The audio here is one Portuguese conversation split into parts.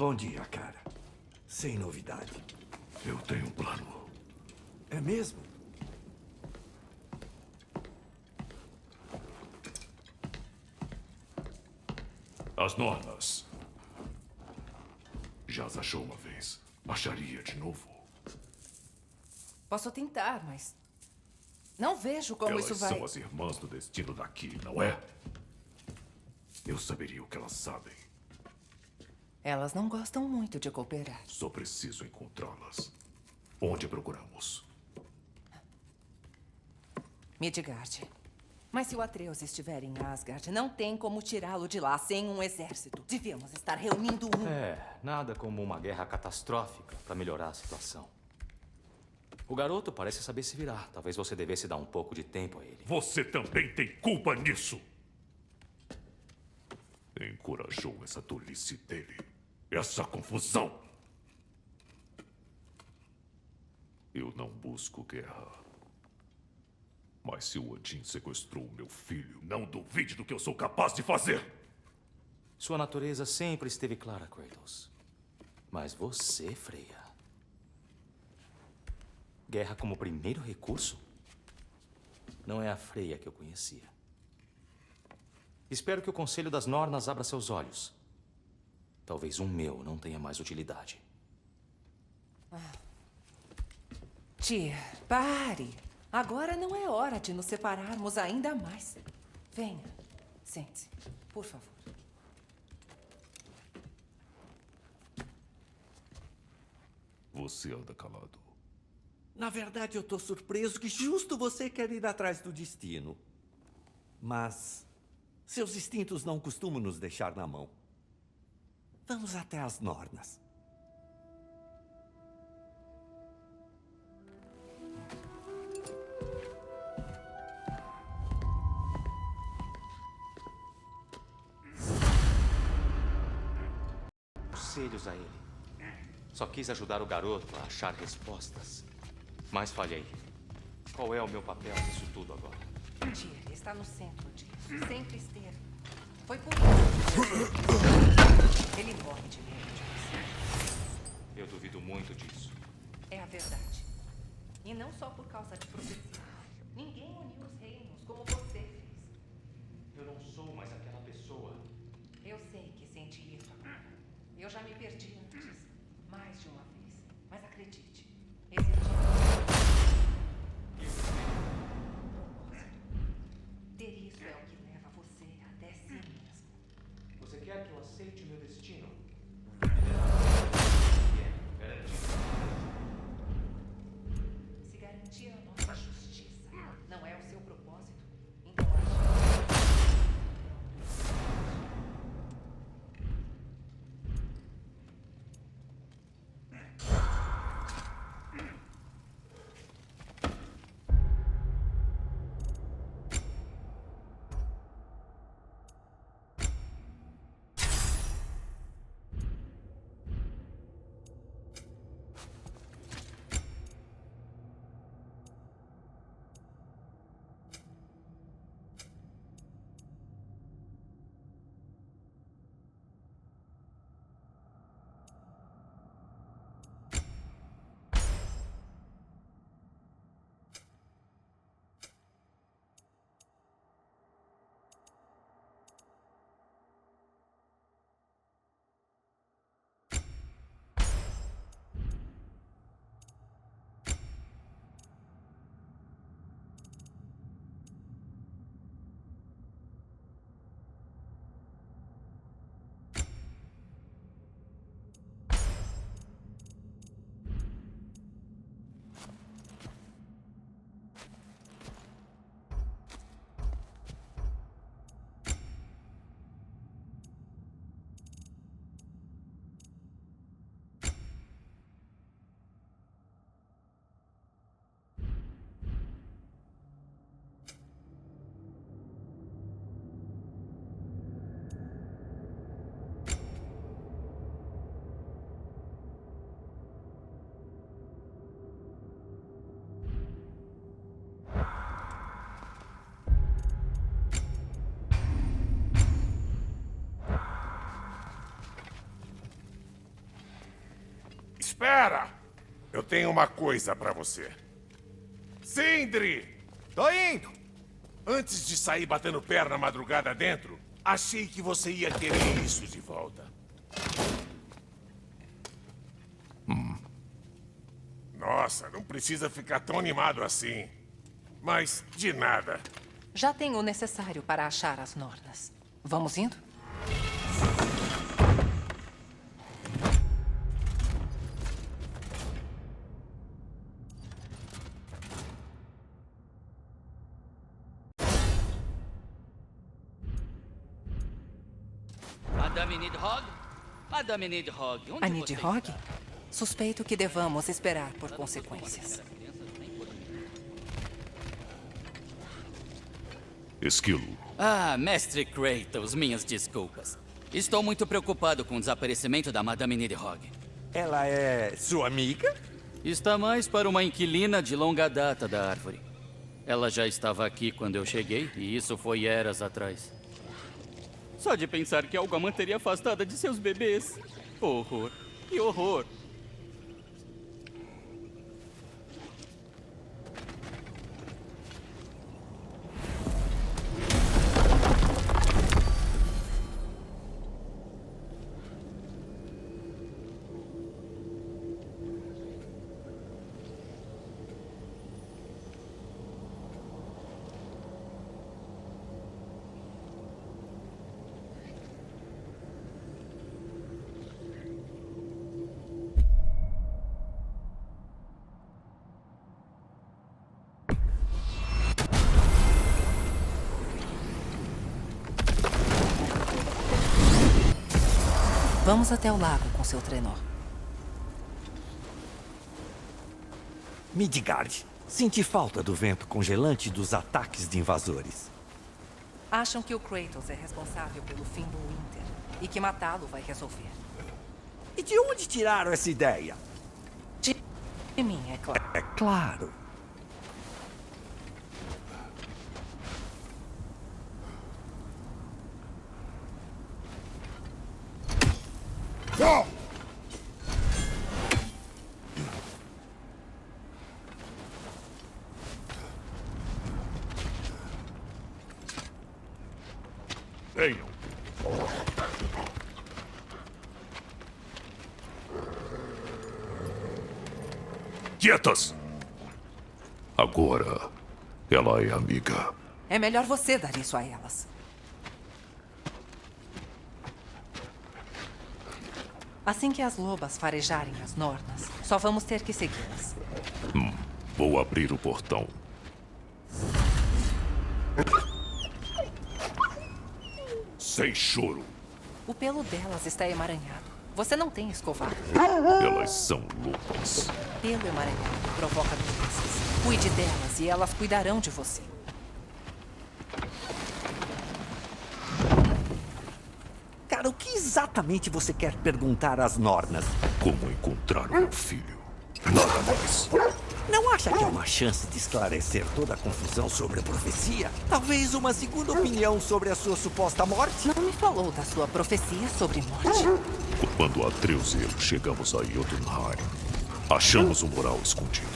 Bom dia, cara. Sem novidade. Eu tenho um plano. É mesmo? As Nornas. Já as achou uma vez. Acharia de novo. Posso tentar, mas... não vejo como Elas isso vai... são as irmãs do destino daqui, não é? Eu saberia o que elas sabem. Elas não gostam muito de cooperar. Só preciso encontrá-las. Onde procuramos? Midgard. Mas se o Atreus estiver em Asgard, não tem como tirá-lo de lá sem um exército. Devíamos estar reunindo um. Nada como uma guerra catastrófica para melhorar a situação. O garoto parece saber se virar. Talvez você devesse dar um pouco de tempo a ele. Você também tem culpa nisso. Encorajou essa tolice dele. Essa confusão. Eu não busco guerra. Mas se o Odin sequestrou meu filho, não duvide do que eu sou capaz de fazer. Sua natureza sempre esteve clara, Kratos. Mas você, Freya... guerra como primeiro recurso? Não é a Freya que eu conhecia. Espero que o Conselho das Nornas abra seus olhos. Talvez um meu não tenha mais utilidade. Tyr, pare. Agora não é hora de nos separarmos ainda mais. Venha, sente-se, por favor. Você anda calado. Na verdade, eu tô surpreso que justo você quer ir atrás do destino. Mas seus instintos não costumam nos deixar na mão. Vamos até as Nornas. Conselhos a ele. Só quis ajudar o garoto a achar respostas. Mas falhei. Qual é o meu papel nisso tudo agora? Tyr está no centro disso. Sempre esteve. Foi por isso. Ele morre de medo de você. Eu duvido muito disso. É a verdade. E não só por causa de profecia. Ninguém uniu os reinos como você fez. Eu não sou mais aquela pessoa. Eu sei que sente isso agora. Eu já me perdi antes. Mais de uma vez. Mas acredite. Existe propósito. Ter isso é o que leva você até si mesmo. Você quer que eu aceite o meu destino? Se garantir a nossa justiça não é o seu propósito, então acho. Espera! Eu tenho uma coisa pra você. Sindri! Tô indo! Antes de sair batendo perna madrugada dentro, achei que você ia querer isso de volta. Nossa, não precisa ficar tão animado assim. Mas de nada. Já tenho o necessário para achar as Nornas. Vamos indo? Madame Nidhogg? Madame Nidhogg, onde A você Nidhogg? está? Suspeito que devamos esperar por consequências. Esquilo, Ah, mestre Kratos, minhas desculpas. Estou muito preocupado com o desaparecimento da Madame Nidhogg. Ela é sua amiga? Está mais para uma inquilina de longa data da árvore. Ela já estava aqui quando eu cheguei, e isso foi eras atrás. Só de pensar que algo a manteria afastada de seus bebês. Horror. Que horror. Vamos até o lago com seu trenó. Midgard, senti falta do vento congelante e dos ataques de invasores. Acham que o Kratos é responsável pelo fim do Winter e que matá-lo vai resolver. E de onde tiraram essa ideia? De mim, é claro. É claro. venham. Quietas! Agora, ela é amiga. É melhor você dar isso a elas. Assim que as lobas farejarem as Nornas, só vamos ter que segui-las. Vou abrir o portão. Sem choro. O pelo delas está emaranhado. Você não tem escovado. Elas são lobas. Pelo emaranhado provoca doenças. Cuide delas e elas cuidarão de você. Cara, o que exatamente você quer perguntar às Nornas? Como encontrar o meu filho? Nada mais. Não acha que há uma chance de esclarecer toda a confusão sobre a profecia? Talvez uma segunda opinião sobre a sua suposta morte? Não me falou da sua profecia sobre morte. Quando Atreus e eu chegamos a Jotunheim, achamos um mural escondido.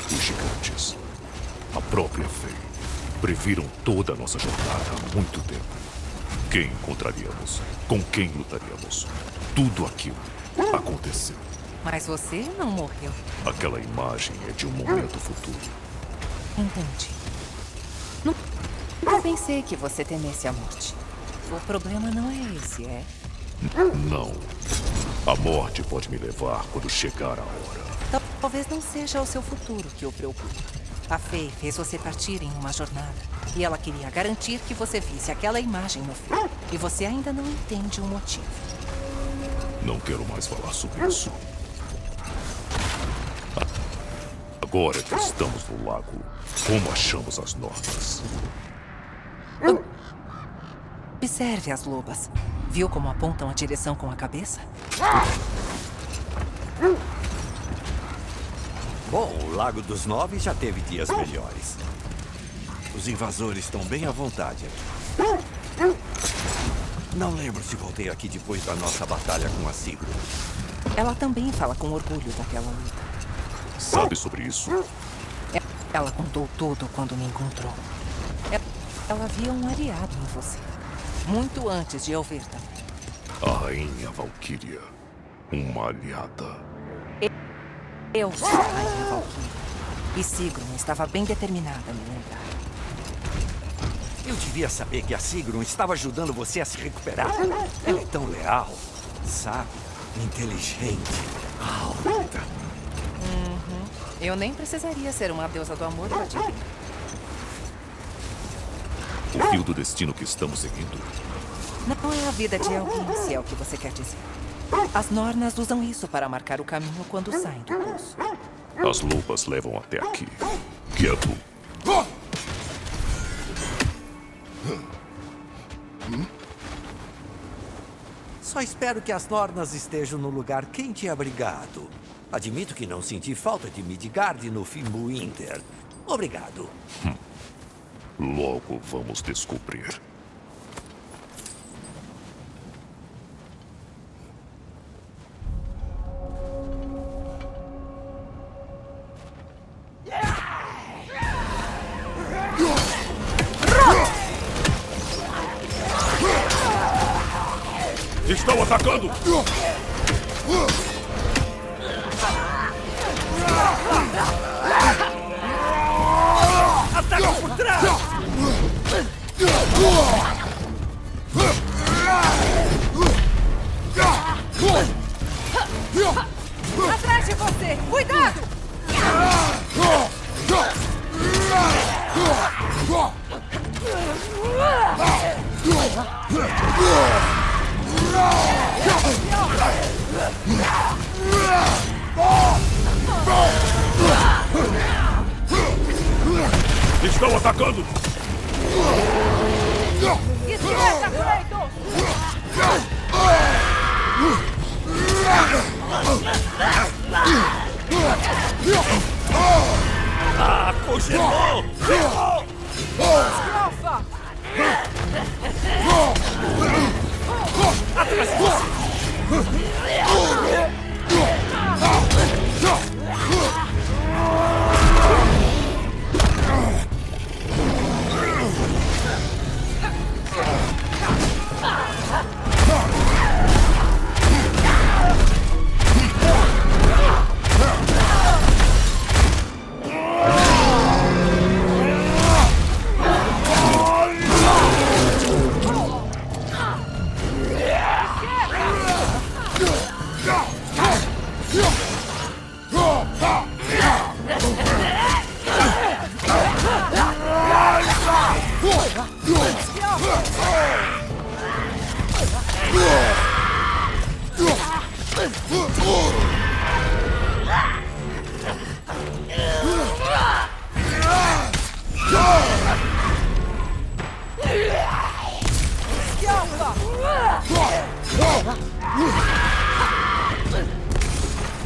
Os gigantes, a própria Fei, previram toda a nossa jornada há muito tempo. Quem encontraríamos? Com quem lutaríamos? Tudo aquilo aconteceu. Mas você não morreu. Aquela imagem é de um momento futuro. Entendi. Nunca pensei que você temesse a morte. O problema não é esse, é? Não. A morte pode me levar quando chegar a hora. Talvez não seja o seu futuro que o preocupa. A Fei fez você partir em uma jornada. E ela queria garantir que você visse aquela imagem no filme. E você ainda não entende o motivo. Não quero mais falar sobre isso. Agora que estamos no lago, como achamos as Nornas? Observe as lobas. Viu como apontam a direção com a cabeça? Bom, o Lago dos Nove já teve dias melhores. Os invasores estão bem à vontade aqui. Não lembro se voltei aqui depois da nossa batalha com a Sigurd. Ela também fala com orgulho daquela luta. Sabe sobre isso? Ela contou tudo quando me encontrou. Ela via um aliado em você. Muito antes de eu ver também. A Rainha Valkyria. Uma aliada. Eu sou a Rainha Valkyria. E Sigrun estava bem determinada a me lembrar. Eu devia saber que a Sigrun estava ajudando você a se recuperar. Ela é tão leal, sábia, inteligente, alta. Eu nem precisaria ser uma deusa do amor para te ver. O fio do destino que estamos seguindo. Não é a vida de alguém, se é o que você quer dizer. As Nornas usam isso para marcar o caminho quando saem do poço. As lupas levam até aqui. Quieto. Só espero que as Nornas estejam no lugar quente e abrigado. Admito que não senti falta de Midgard no Fimbulwinter. Obrigado. Logo vamos descobrir. Estão atacando! Ataca por trás! Atrás de você! Cuidado! Estão atacando! Esquerda, Kratos! Ah, congelou! Alfa! Atrás de você!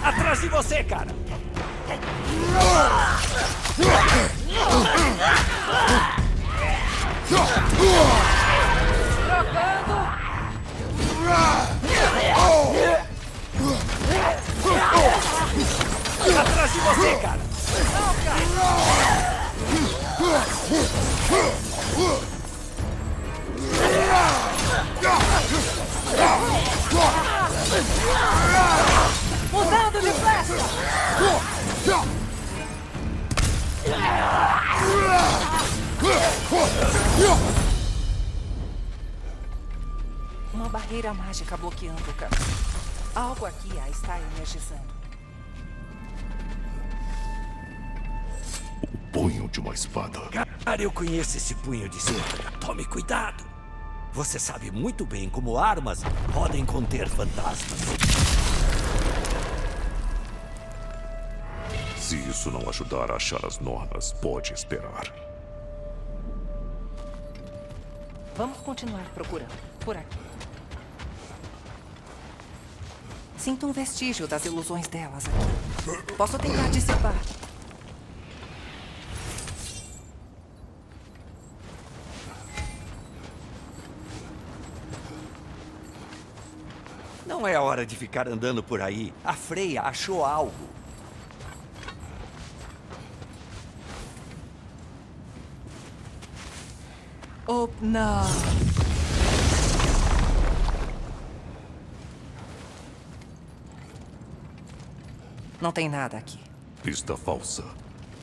Atrás de você, cara! Atrás de você, cara! Mudando de flecha! Uma barreira mágica bloqueando o caminho. Algo aqui a está energizando. O punho de uma espada. Cara, eu conheço esse punho de espada. Tome cuidado. Você sabe muito bem como armas podem conter fantasmas. Se isso não ajudar a achar as Nornas, pode esperar. Vamos continuar procurando. Por aqui. Sinto um vestígio das ilusões delas aqui. Posso tentar dissipar. Não é hora de ficar andando por aí. A Freya achou algo. Não. Não tem nada aqui. Pista falsa.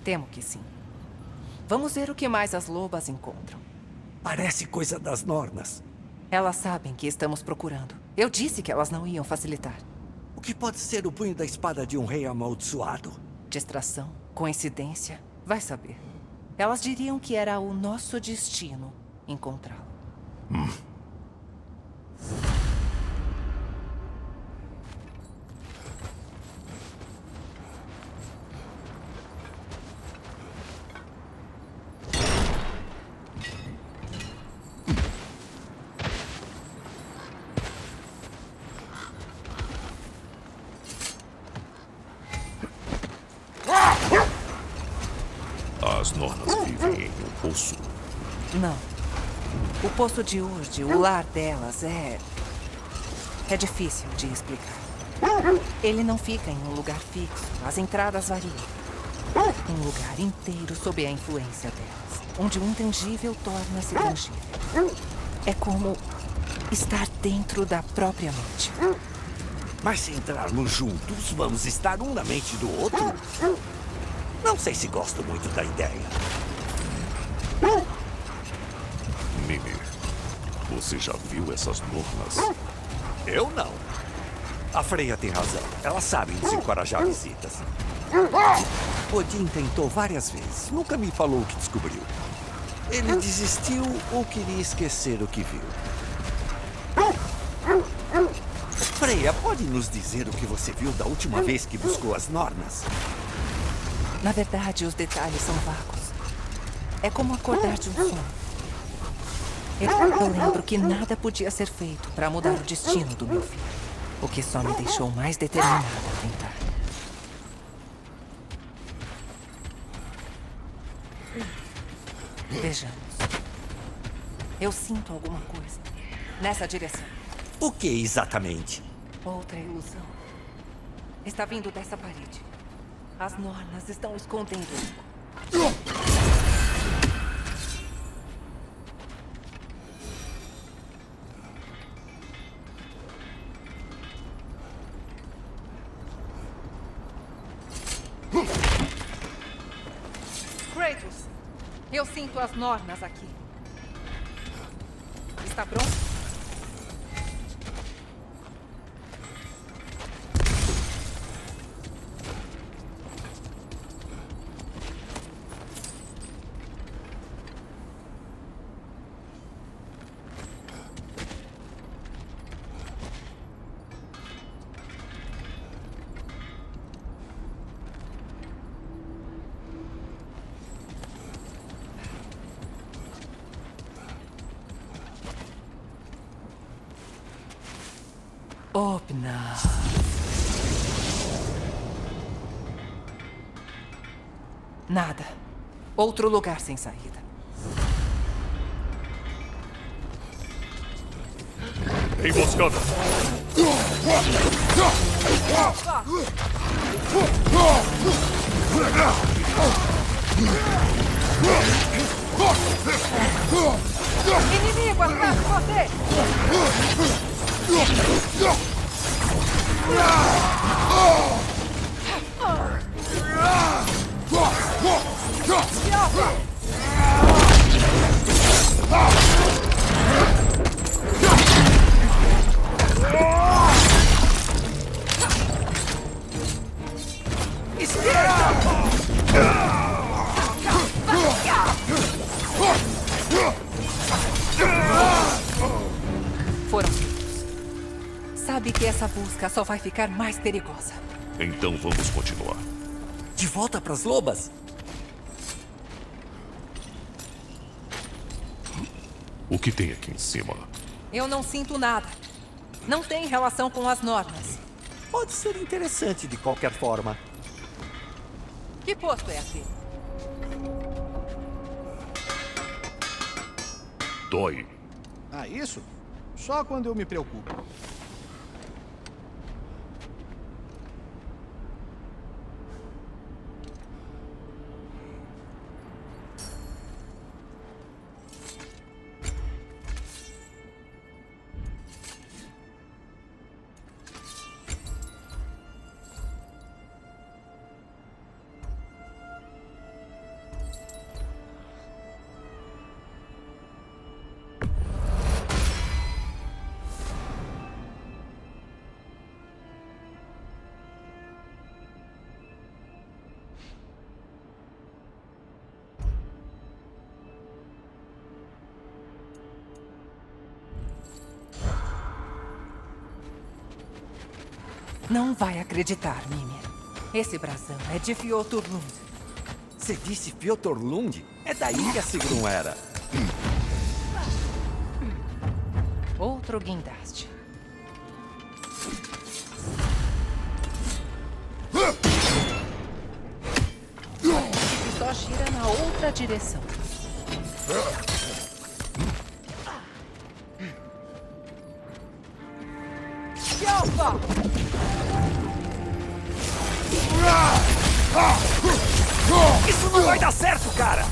Temo que sim. Vamos ver o que mais as lobas encontram. Parece coisa das Nornas. Elas sabem que estamos procurando. Eu disse que elas não iam facilitar. O que pode ser o punho da espada de um rei amaldiçoado? Distração? Coincidência? Vai saber. Elas diriam que era o nosso destino encontrá-lo. As Nornas vivem em um poço. Não. O poço de Urd, o lar delas, é difícil de explicar. Ele não fica em um lugar fixo. As entradas variam. Um lugar inteiro sob a influência delas, onde o intangível torna-se tangível. É como estar dentro da própria mente. Mas se entrarmos juntos, vamos estar um na mente do outro? Não sei se gosto muito da ideia. Mimi, você já viu essas Nornas? Eu não. A Freya tem razão. Elas sabem desencorajar visitas. Odin tentou várias vezes. Nunca me falou o que descobriu. Ele desistiu ou queria esquecer o que viu. Freya, pode nos dizer o que você viu da última vez que buscou as Nornas? Na verdade, os detalhes são vagos. É como acordar de um sonho. Eu lembro que nada podia ser feito para mudar o destino do meu filho. O que só me deixou mais determinada a tentar. Vejamos. Eu sinto alguma coisa. Nessa direção. O que exatamente? Outra ilusão. Está vindo dessa parede. As Nornas estão escondendo algo. Kratos, eu sinto as Nornas aqui. Está pronto? Opna. Nada. Outro lugar sem saída. Emboscada! Inimigo atrás de você! Foram feitos. Sabe que essa busca só vai ficar mais perigosa. Então vamos continuar. De volta pras lobas? O que tem aqui em cima? Eu não sinto nada. Não tem relação com as Nornas. Pode ser interessante de qualquer forma. Que posto é aquele? Dói. Ah, isso? Só quando eu me preocupo. Não vai acreditar, Mimir. Esse brasão é de Fjoturlund. Você disse Fjoturlund? É daí que a Sigrun era. Outro guindaste. O só gira na outra direção. Alfa! Isso não vai dar certo, cara!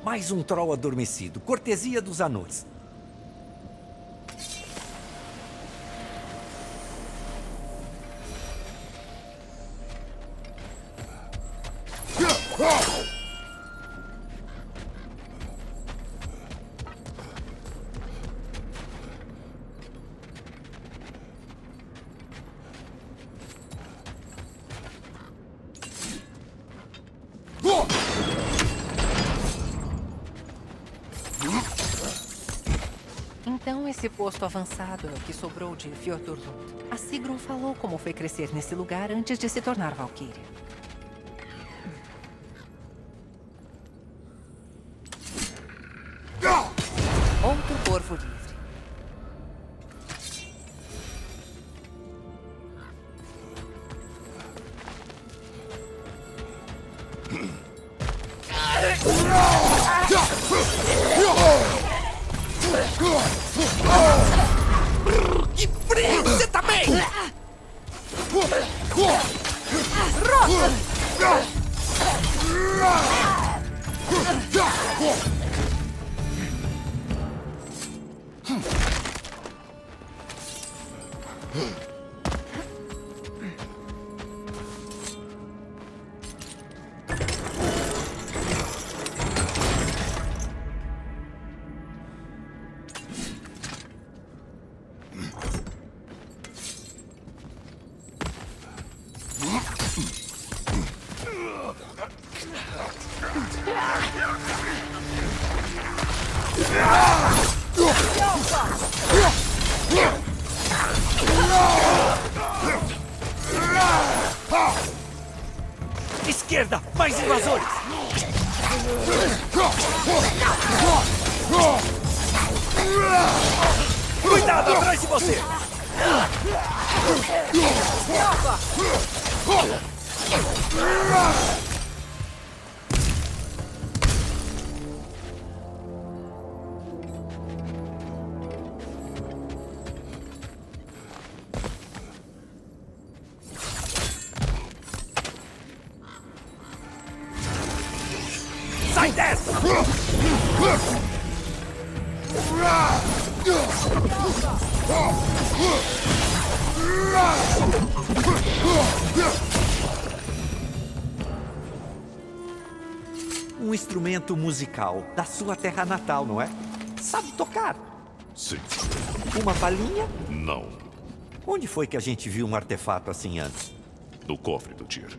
Mais um troll adormecido. Cortesia dos anões. Então esse posto avançado é o que sobrou de Fjoturlund. A Sigrun falou como foi crescer nesse lugar antes de se tornar Valquíria. Outro corvo livre. Que frio! Você tá bem? Esquerda! Mais invasores! Cuidado atrás de você! Sai dessa! Um instrumento musical da sua terra natal, não é? Sabe tocar? Sim. Uma palhinha? Não. Onde foi que a gente viu um artefato assim antes? No cofre do Tyr.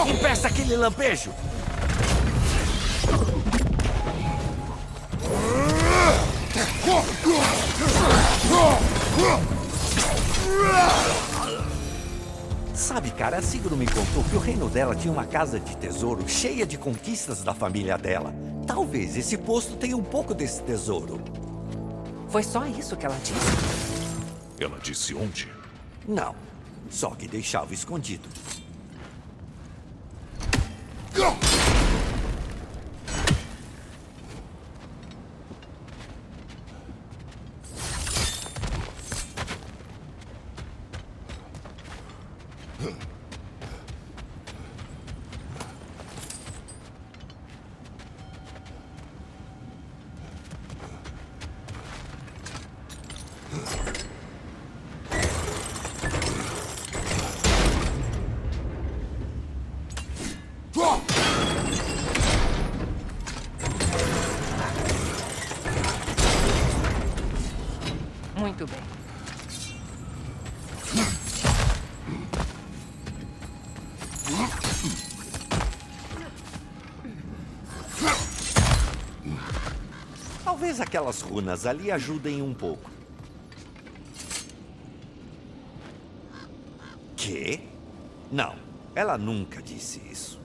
Impeça aquele lampejo! Sabe, cara, a Sigro me contou que o reino dela tinha uma casa de tesouro cheia de conquistas da família dela. Talvez esse posto tenha um pouco desse tesouro. Foi só isso que ela disse? Ela disse onde? Não, só que deixava escondido. Muito bem. Talvez aquelas runas ali ajudem um pouco. Quê? Não, ela nunca disse isso.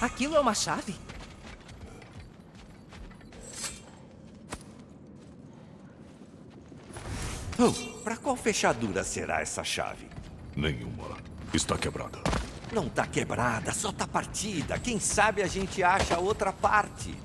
Aquilo é uma chave? Para qual fechadura será essa chave? Nenhuma. Está quebrada. Não tá quebrada, só tá partida. Quem sabe a gente acha outra parte.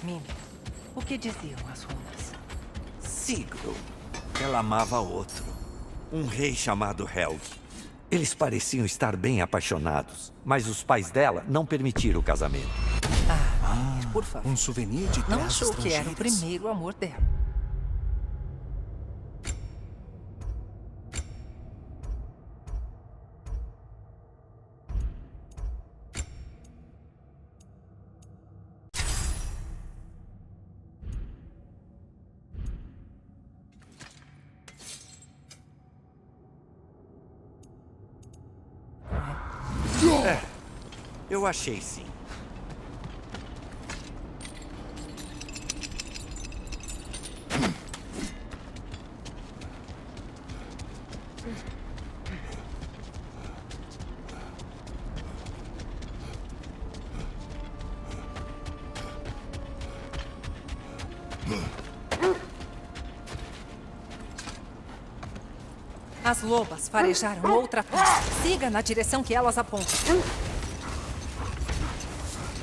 Mimi, o que diziam as runas? Sigro. Ela amava outro. Um rei chamado Helg. Eles pareciam estar bem apaixonados, mas os pais dela não permitiram o casamento. Mimi, por favor. Um souvenir de Não terras achou que era o estrangeiras. primeiro amor dela. Eu achei sim. As lobas farejaram outra pista. Siga na direção que elas apontam.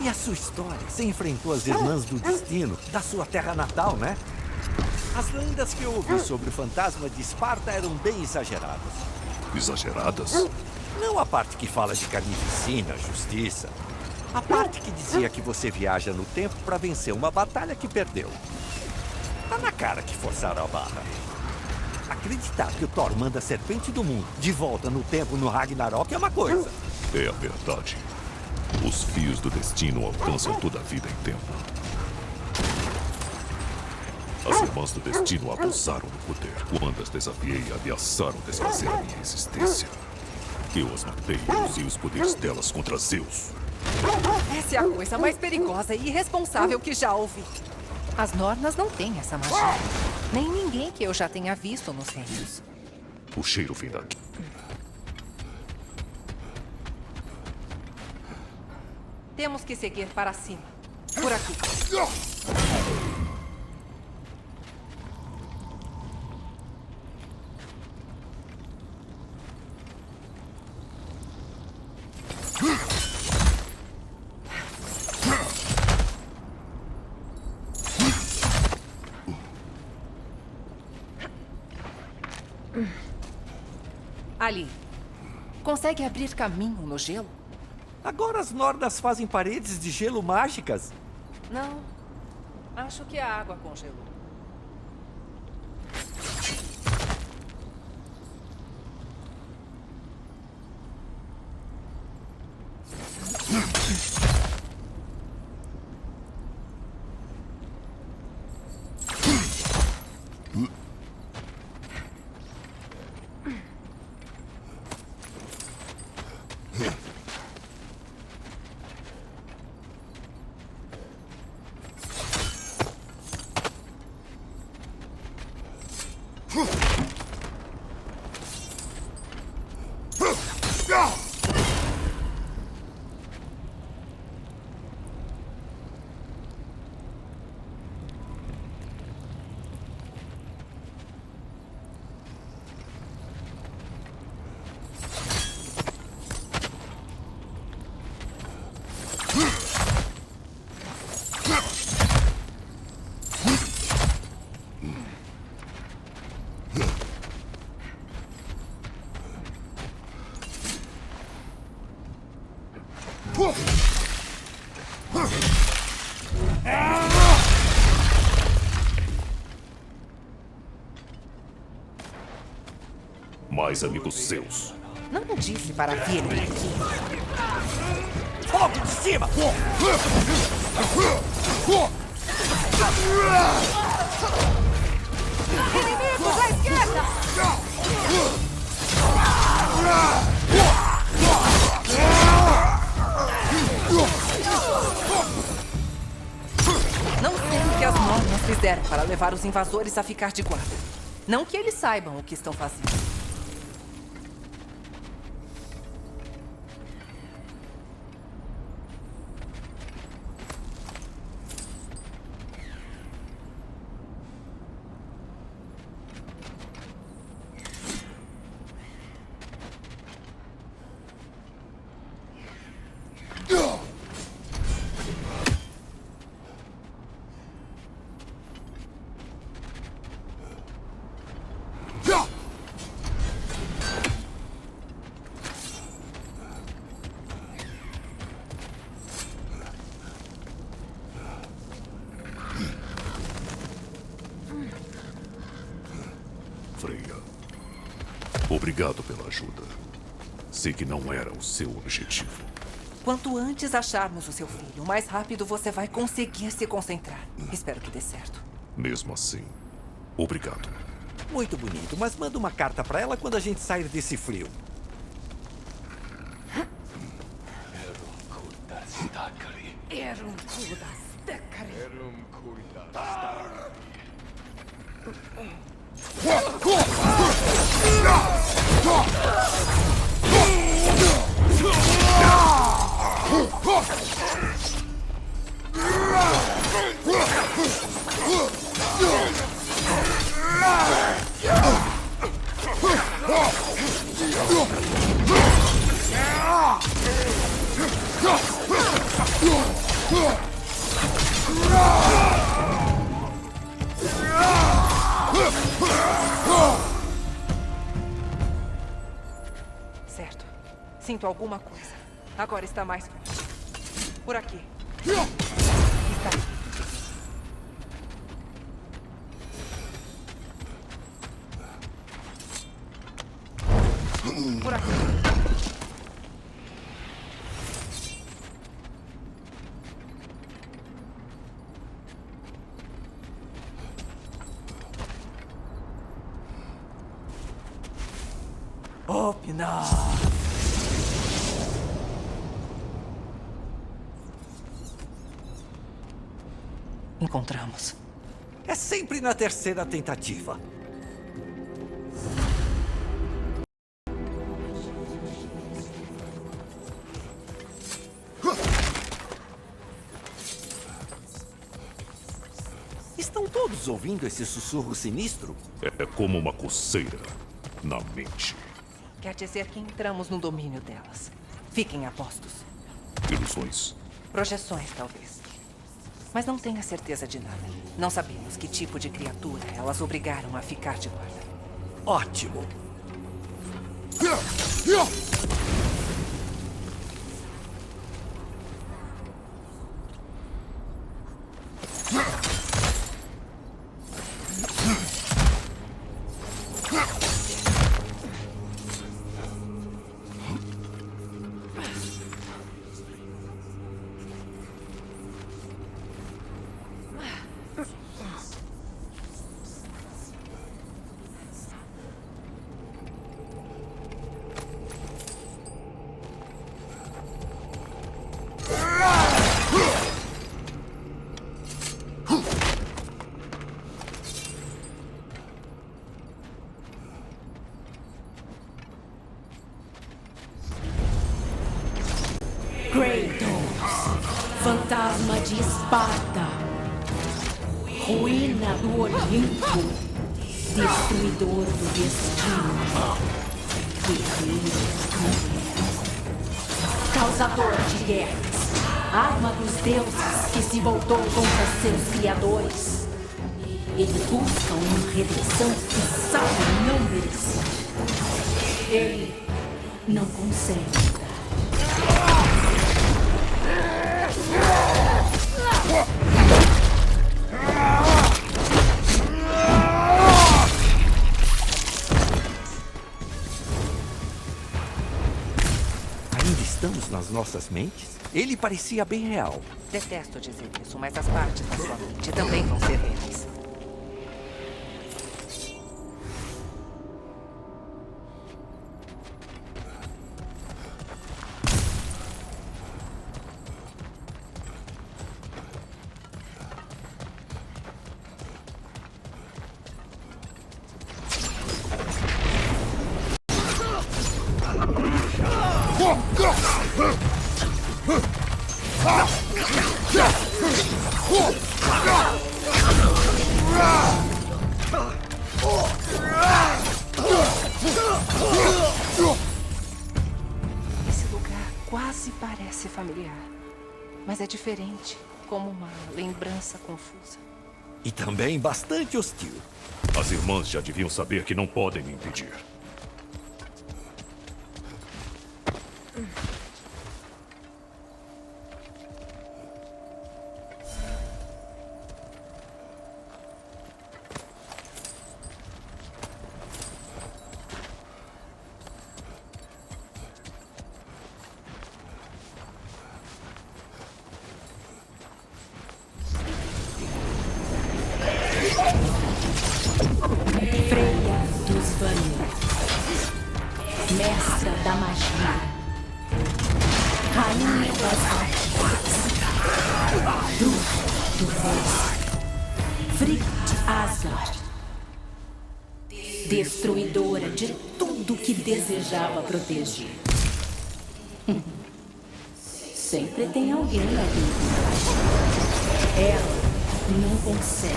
E a sua história? Você enfrentou as irmãs do destino da sua terra natal, né? As lendas que eu ouvi sobre o fantasma de Esparta eram bem exageradas. Exageradas? Não a parte que fala de carnificina, justiça. A parte que dizia que você viaja no tempo para vencer uma batalha que perdeu. Tá na cara que forçaram a barra. Acreditar que o Thor manda a serpente do mundo de volta no tempo no Ragnarok é uma coisa. É a verdade. Os fios do destino alcançam toda a vida em tempo. As irmãs do destino abusaram do poder quando as desafiei e ameaçaram desfazer a minha existência. Eu as matei e usei os poderes delas contra Zeus. Essa é a coisa mais perigosa e irresponsável que já ouvi. As Nornas não têm essa magia. Nem ninguém que eu já tenha visto nos reinos. O cheiro vem daqui. Temos que seguir para cima. Por aqui. Ali. Consegue abrir caminho no gelo? Agora as Nornas fazem paredes de gelo mágicas. Não. Acho que a água congelou. Mais amigos Zeus. Não disse para virem aqui. Fogo de cima! Inimigos à esquerda! Não sei o que as Nornas fizeram para levar os invasores a ficar de guarda. Não que eles saibam o que estão fazendo. Freya, obrigado pela ajuda. Sei que não era o seu objetivo. Quanto antes acharmos o seu filho, mais rápido você vai conseguir se concentrar. Espero que dê certo. Mesmo assim, obrigado. Muito bonito, mas manda uma carta para ela quando a gente sair desse frio. Certo. Sinto alguma coisa. Agora está mais forte. Por aqui. Está aqui. Por aqui. Opina. Encontramos. É sempre na terceira tentativa. Estão todos ouvindo esse sussurro sinistro? É como uma coceira na mente. Quer dizer que entramos no domínio delas. Fiquem a postos. Ilusões. Projeções, talvez. Mas não tenha certeza de nada. Não sabemos que tipo de criatura elas obrigaram a ficar de guarda. Ótimo. Kratos, fantasma de Esparta, ruína do Olimpo, destruidor do destino, guerreiro cruel, causador de guerras, arma dos deuses que se voltou contra seus criadores. Ele busca uma redenção que sabe não merecer. Ele não consegue dar. Ainda estamos nas nossas mentes? Ele parecia bem real. Detesto dizer isso, mas as partes da sua mente também vão ser reais. Esse lugar quase parece familiar, mas é diferente, como uma lembrança confusa. E também bastante hostil. As irmãs já deviam saber que não podem me impedir. Freya dos Vanir, mestra da magia, rainha das artes, do reis, Frigg de Asgard, destruidora de tudo que desejava proteger. Sempre tem alguém ali. Ela não consegue.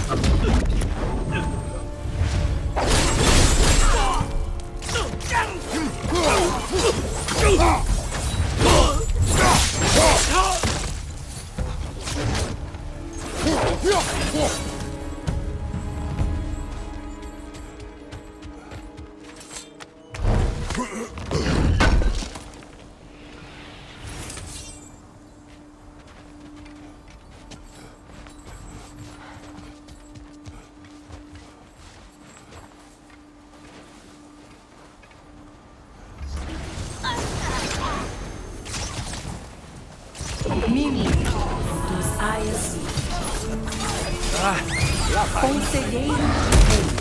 Conselheiro de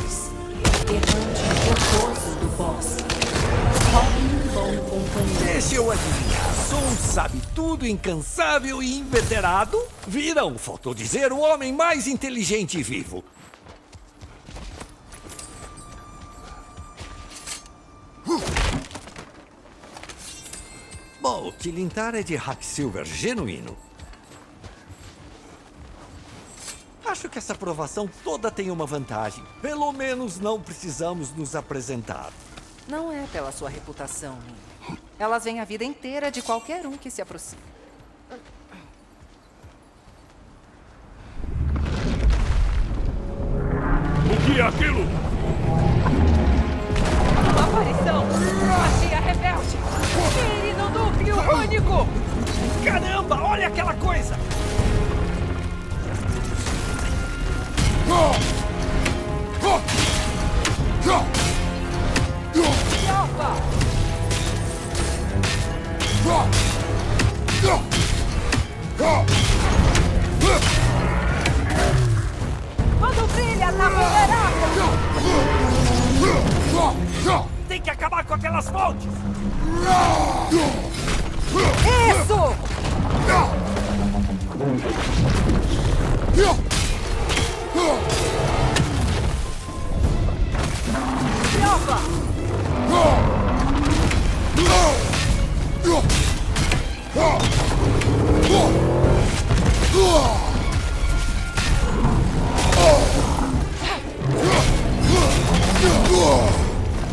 Reis, errante forçoso do bosque, Robin bom companheiro. Deixa eu adivinhar. Sou um sabe-tudo, incansável e inveterado? Viram, faltou dizer, o homem mais inteligente vivo. Bom, Tilintar é de Hacksilver genuíno. Acho que essa aprovação toda tem uma vantagem. Pelo menos não precisamos nos apresentar. Não é pela sua reputação, Min. Elas veem a vida inteira de qualquer um que se aproxime. O que é aquilo? Uma aparição! Magia rebelde! Mire no núcleo único! Caramba, olha aquela coisa! Alfa! Quando brilha na vulnerável! Tem que acabar com aquelas fontes! Isso! Alfa!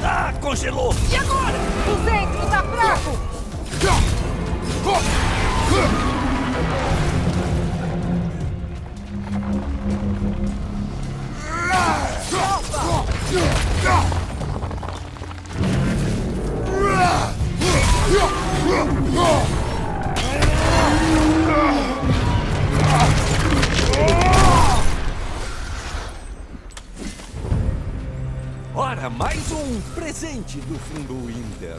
Ah, congelou! E agora? O centro tá fraco! Ora, mais um presente do fundo Winder.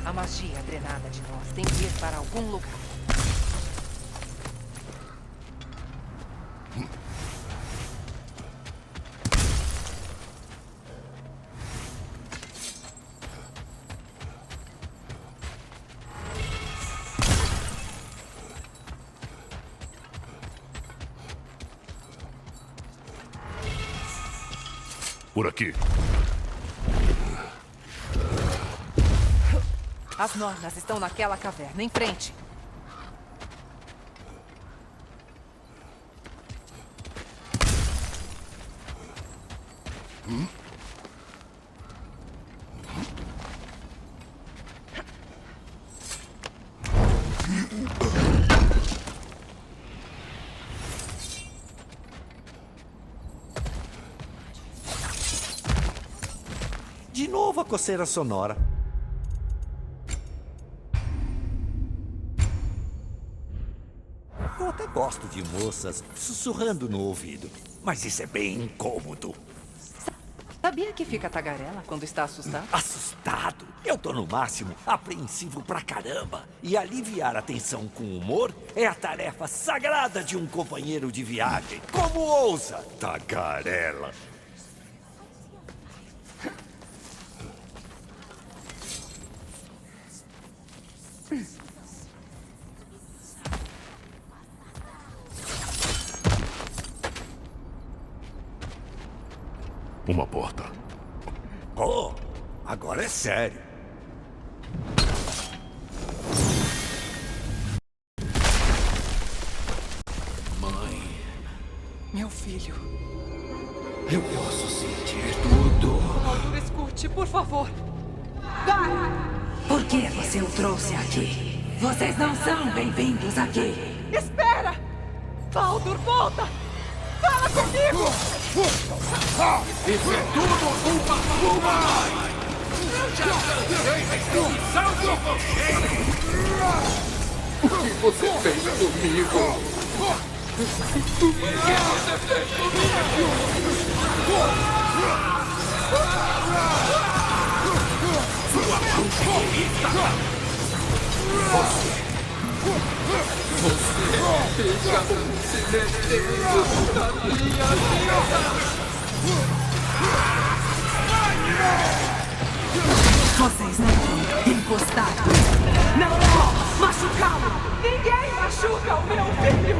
A magia drenada de nós tem que ir para algum lugar. Por aqui. As nornas estão naquela caverna, em frente. De novo a coceira sonora. Eu até gosto de moças sussurrando no ouvido, mas isso é bem incômodo. Sabia que fica tagarela quando está assustado? Assustado? Eu tô no máximo apreensivo pra caramba. E aliviar a tensão com humor é a tarefa sagrada de um companheiro de viagem. Como ousa, tagarela? Uma porta. Oh, agora é sério. Mãe, Meu filho. eu posso sentir tudo. Altura, escute, por favor. Por que você o trouxe aqui? Vocês não são bem-vindos aqui. Espera! Baldur, volta! Fala comigo! Isso é tudo culpa sua! Eu já cansei da execução de você! O que você fez comigo? O que você fez comigo? Sua bruxa egoísta! Você Fica se metendo na minha vida! Vocês não vão encostar. Não vão machucá-lo. Ninguém machuca o meu filho.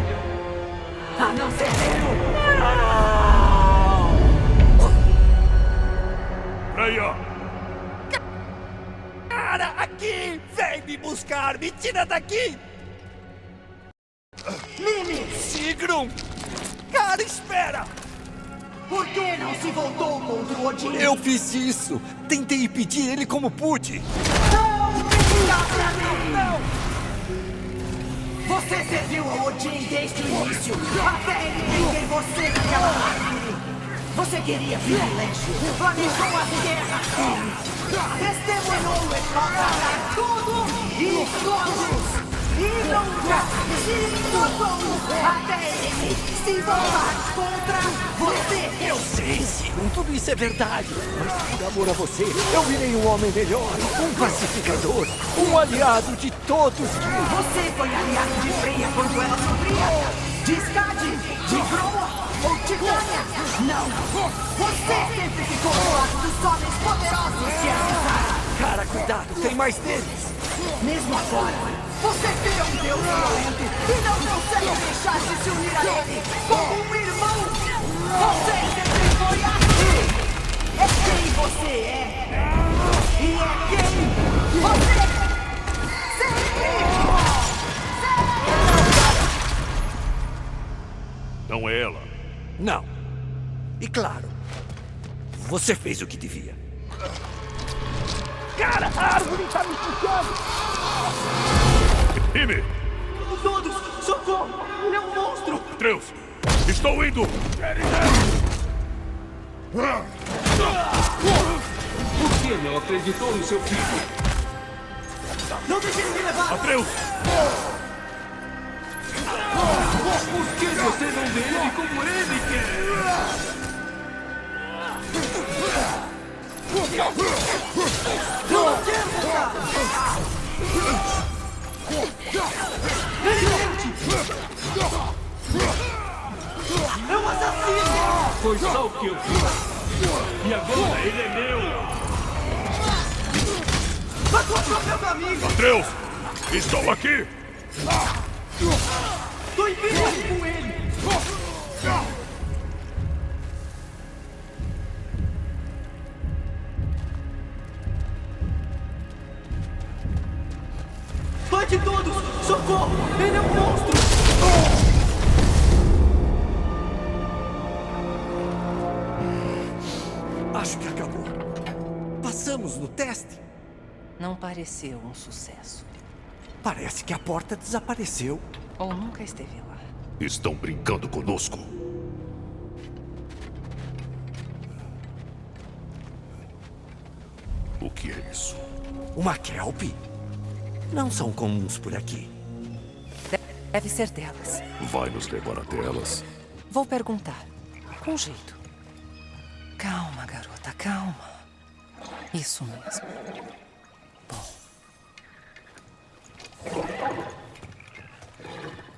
A não ser eu. Freya! Cara, aqui! Vem me buscar! Me tira daqui! Mimi, Sigrun! Cara, espera! por que não se voltou contra o Odin? Eu fiz isso! Tentei impedir ele como pude! Não! Não! Você serviu ao Odin desde o início, até ele prender você naquela árvore. Você queria privilégio, planejou as guerras, testemunhou o esmagar tudo e todos. E nunca se tocou até ele se voltar contra você. Eu sei, Sigrun, tudo isso é verdade. Mas por amor a você, eu virei um homem melhor, um pacificador, um aliado de todos que... Você foi aliado de Freya quando ela sofria? De Skadi? De Groa? Ou Titânia? Não! Você sempre ficou ao lado dos homens poderosos que a usaram! Cara, cuidado, tem mais deles! Mesmo agora, você vira um deus violento e não consegue deixar de se unir a ele como um irmão! Você sempre foi assim! É quem você é! E é quem você sempre... Não é ela. Não. E claro, você fez o que devia. Cara, a árvore está me puxando! Ymir! Todos, socorro! Ele é um monstro! Atreus! Estou indo! Por que não acreditou no seu filho? Não deixe ele me levar! Atreus! Por que você não vê ele como ele quer? É um assassino! Foi só o que eu fiz. E agora ele é meu. Vai contra o meu caminho! Atreus! Estou aqui! Tô impedindo com ele! Vai de todos! Socorro! Ele é um monstro! Acho que acabou. Passamos no teste. Não pareceu um sucesso. Parece que a porta desapareceu. Ou nunca esteve lá. Estão brincando conosco. O que é isso? Uma kelp? Não são comuns por aqui. Deve ser delas. Vai nos levar até elas? Vou perguntar. Com jeito. Calma, garota, calma. Isso mesmo.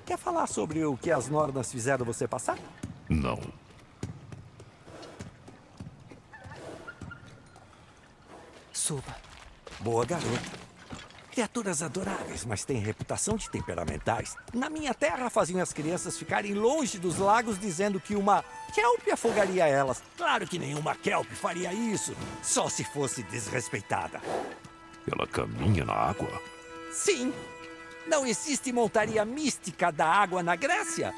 Quer falar sobre o que as Nornas fizeram você passar? Não. Suba. Boa garota. Criaturas adoráveis, mas têm reputação de temperamentais. Na minha terra faziam as crianças ficarem longe dos lagos dizendo que uma kelp afogaria elas. Claro que nenhuma kelp faria isso, só se fosse desrespeitada. Ela caminha na água? Sim. Não existe montaria mística da água na Grécia?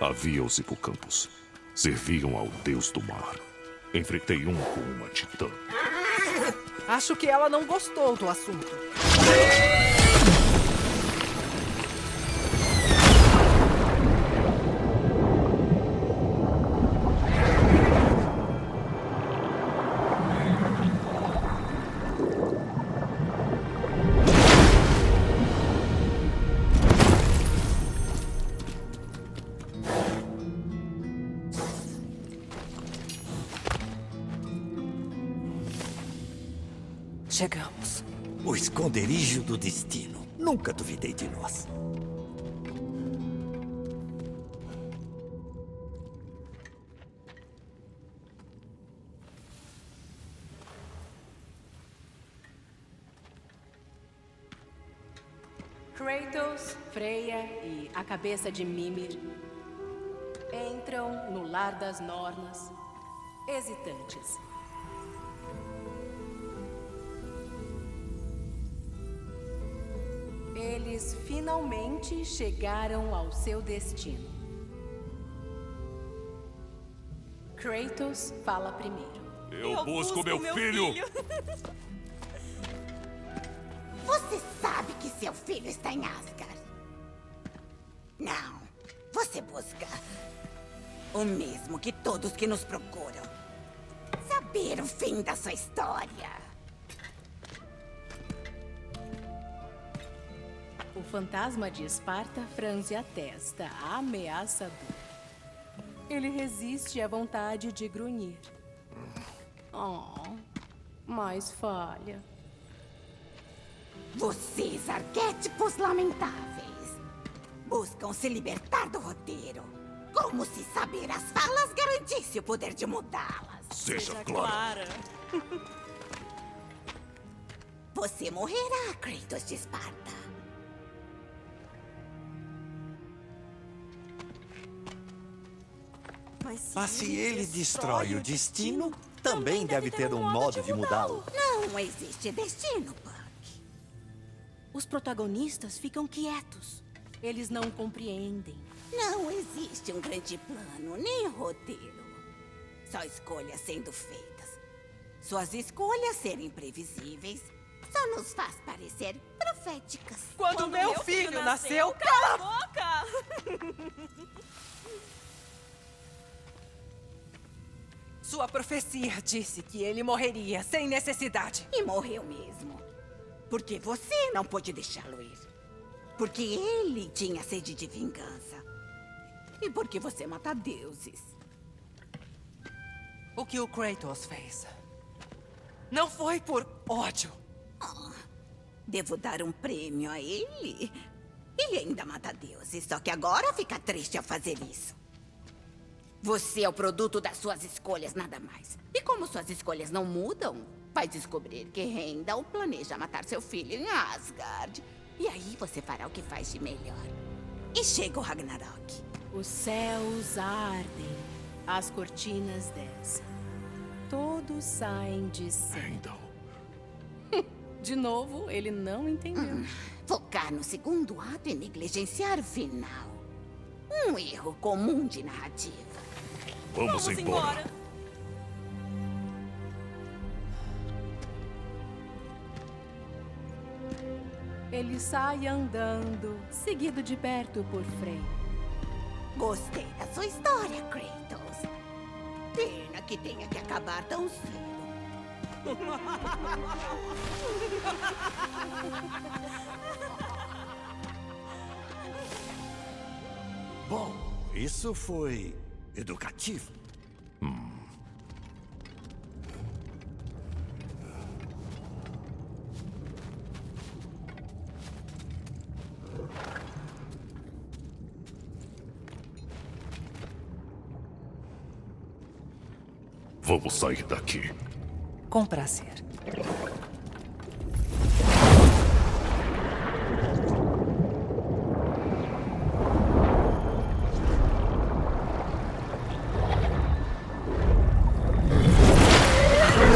Havia os hipocampos. Serviam ao deus do mar. Enfrentei um com uma titã. Acho que ela não gostou do assunto. Chegamos. O esconderijo do destino. Nunca duvidei de nós. Kratos, Freya e a cabeça de Mimir entram no lar das Nornas, hesitantes. Eles finalmente chegaram ao seu destino. Kratos fala primeiro. Eu busco meu filho! Você sabe que seu filho está em Asgard. Não, você busca o mesmo que todos que nos procuram. Saber o fim da sua história. O fantasma de Esparta franze a testa, ameaçador. Ele resiste à vontade de grunhir. Oh, mas falha. Vocês, arquétipos lamentáveis, buscam se libertar do roteiro. Como se saber as falas garantisse o poder de mudá-las. Seja clara. Você morrerá, Kratos de Esparta. Mas se ele destrói o destino, também deve ter um modo de mudá-lo. Não existe destino, Puck. Os protagonistas ficam quietos. Eles não compreendem. Não existe um grande plano, nem roteiro. Só escolhas sendo feitas. Suas escolhas serem previsíveis só nos faz parecer proféticas. Quando meu filho nasceu, cala a boca! Sua profecia disse que ele morreria sem necessidade. E morreu mesmo. Porque você não pôde deixá-lo ir. Porque ele tinha sede de vingança. E porque você mata deuses. O que o Kratos fez não foi por ódio. Devo dar um prêmio a ele. Ele ainda mata deuses, só que agora fica triste ao fazer isso. Você é o produto das suas escolhas, nada mais. E como suas escolhas não mudam, vai descobrir que Heimdall planeja matar seu filho em Asgard. E aí você fará o que faz de melhor. E chega o Ragnarok. Os céus ardem, as cortinas descem. Todos saem de cena. Heimdall. De novo, ele não entendeu. Focar no segundo ato e negligenciar o final. Um erro comum de narrativa. Vamos embora. Ele sai andando, seguido de perto por Frey. Gostei da sua história, Kratos. Pena que tenha que acabar tão cedo. Bom, isso foi educativo. Vamos sair daqui. Com prazer.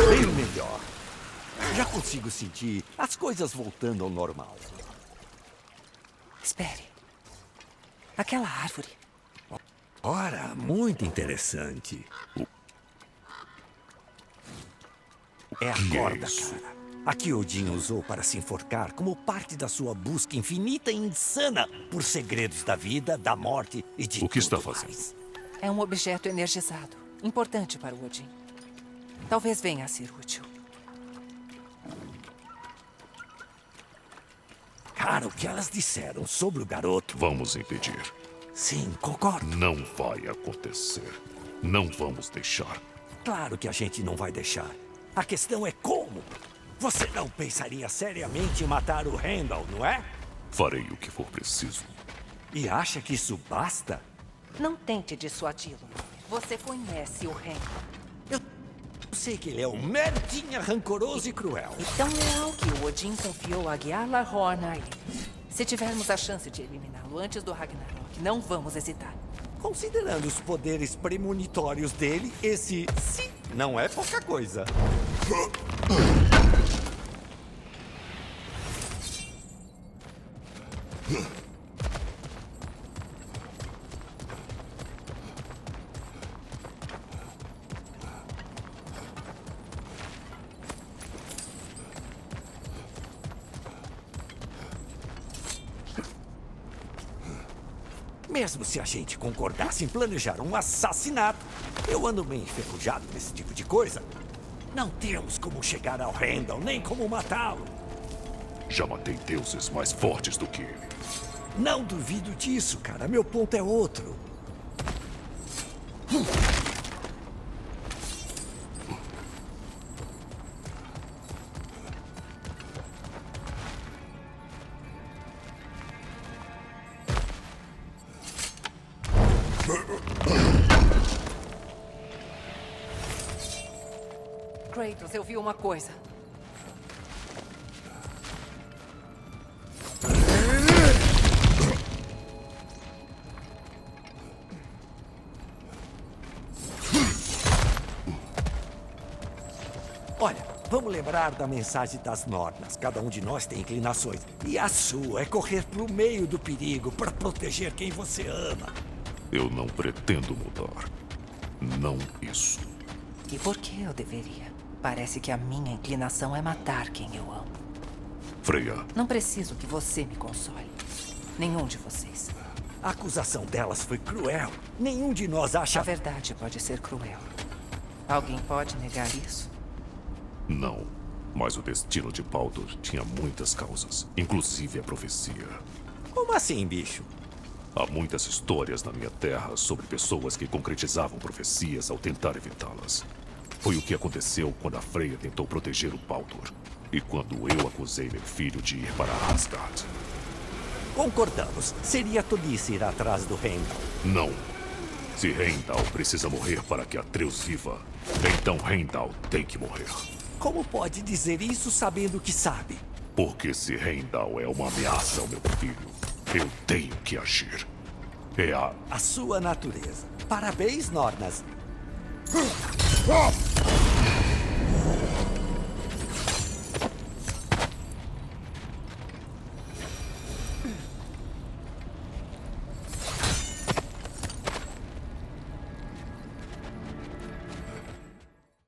Bem melhor. Já consigo sentir as coisas voltando ao normal. Espere. Aquela árvore. Ora, muito interessante. É a corda, cara. A que Odin usou para se enforcar como parte da sua busca infinita e insana por segredos da vida, da morte e de O que está tudo fazendo? mais. É um objeto energizado. Importante para o Odin. Talvez venha a ser útil. Cara, o que elas disseram sobre o garoto? Vamos impedir. Sim, concordo. Não vai acontecer. Não vamos deixar. Claro que a gente não vai deixar. A questão é como. Você não pensaria seriamente em matar o Heimdall, não é? Farei o que for preciso. E acha que isso basta? Não tente dissuadi-lo. Você conhece o Heimdall. Eu sei que ele é um merdinha rancoroso e cruel. E tão leal que o Odin confiou a Gjallarhorn a ele. Se tivermos a chance de eliminá-lo antes do Ragnarok, não vamos hesitar. Considerando os poderes premonitórios dele, esse sim não é pouca coisa. Mesmo se a gente concordasse em planejar um assassinato, eu ando meio enferrujado nesse tipo de coisa. Não temos como chegar ao Heimdall, nem como matá-lo. Já matei deuses mais fortes do que ele. Não duvido disso, cara. Meu ponto é outro. Kratos, eu vi uma coisa. Olha, vamos lembrar da mensagem das Nornas. Cada um de nós tem inclinações. E a sua é correr pro meio do perigo para proteger quem você ama. Eu não pretendo mudar. Não isso. E por que eu deveria? Parece que a minha inclinação é matar quem eu amo. Freya, Não preciso que você me console. Nenhum de vocês. A acusação delas foi cruel. Nenhum de nós acha... A verdade pode ser cruel. Alguém pode negar isso? não. Mas o destino de Baldur tinha muitas causas, inclusive a profecia. Como assim, bicho? Há muitas histórias na minha terra sobre pessoas que concretizavam profecias ao tentar evitá-las. Foi o que aconteceu quando a Freya tentou proteger o Baldur. E quando eu acusei meu filho de ir para Asgard. Concordamos. Seria tolice ir atrás do Heimdall. Não. Se Heimdall precisa morrer para que Atreus viva, então Heimdall tem que morrer. Como pode dizer isso sabendo que sabe? Porque se Heimdall é uma ameaça ao meu filho, eu tenho que agir. É A sua natureza. Parabéns, Nornas. Ah!